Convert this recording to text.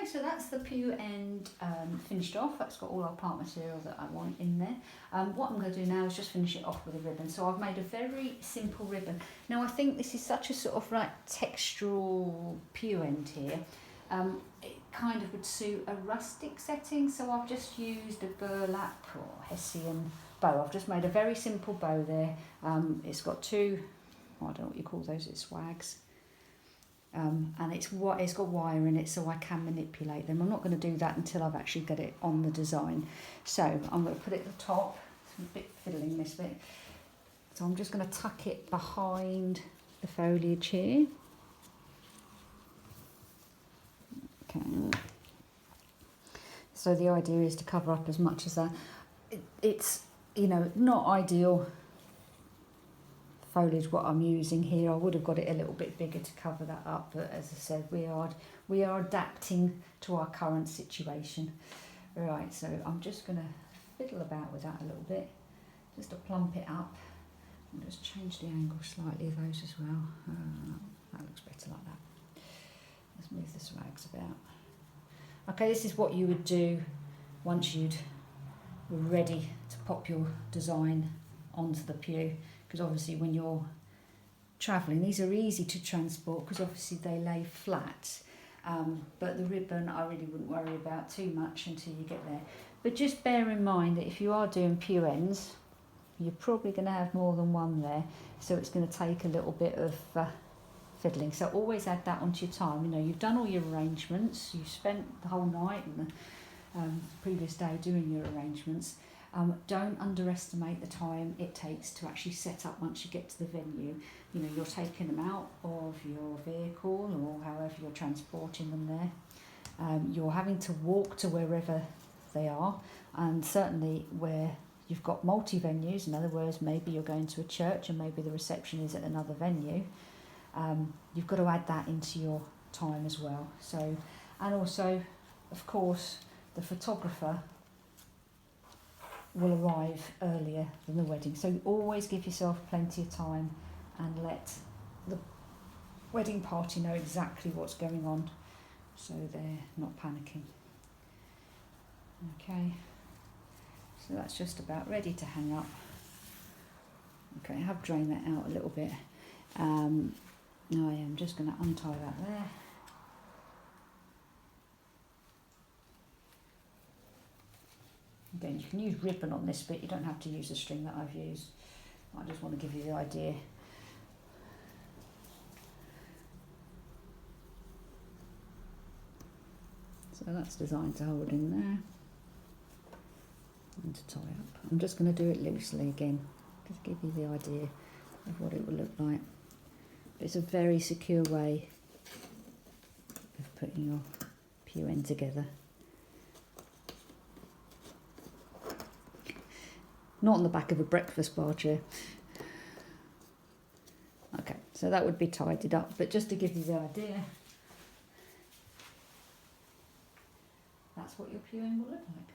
Okay, so that's the pew end finished off. That's got all our part material that I want in there. What I'm going to do now is just finish it off with a ribbon. So I've made a very simple ribbon. Now I think this is such a sort of like textural pew end here. It kind of would suit a rustic setting, so I've just used a burlap or Hessian bow. I've just made a very simple bow there. It's got two, I don't know what you call those, it's swags. And it's got wire in it, so I can manipulate them. I'm not going to do that until I've actually got it on the design. So I'm going to put it at the top. It's a bit fiddling this bit. So I'm just going to tuck it behind the foliage here. Okay. So the idea is to cover up as much as that. It's, you know, not ideal foliage what I'm using here. I would have got it a little bit bigger to cover that up, but as I said, we are adapting to our current situation. Right, so I'm just going to fiddle about with that a little bit, just to plump it up, and just change the angle slightly of those as well. That looks better like that. Let's move the swags about. Okay, this is what you would do once you'd were ready to pop your design onto the pew. Because obviously when you're travelling, these are easy to transport because obviously they lay flat. But the ribbon I really wouldn't worry about too much until you get there. But just bear in mind that if you are doing pew ends, you're probably going to have more than one there. So it's going to take a little bit of fiddling. So always add that onto your time. You know, you've done all your arrangements, you've spent the whole night and the previous day doing your arrangements. Don't underestimate the time it takes to actually set up once you get to the venue. You know, you're taking them out of your vehicle or however you're transporting them there. You're having to walk to wherever they are, and certainly where you've got multi-venues, in other words, maybe you're going to a church and maybe the reception is at another venue, you've got to add that into your time as well. So, and also, of course, the photographer will arrive earlier than the wedding. So always give yourself plenty of time and let the wedding party know exactly what's going on so they're not panicking. Okay, so that's just about ready to hang up. Okay, I have drained that out a little bit. Now I am just going to untie that there. Again, you can use ribbon on this bit, you don't have to use the string that I've used. I just want to give you the idea. So that's designed to hold in there and to tie up. I'm just going to do it loosely again, just give you the idea of what it will look like. It's a very secure way of putting your pew end together. Not on the back of a breakfast bar chair. Okay, so that would be tidied up, but just to give you the idea, that's what your pew end will look like.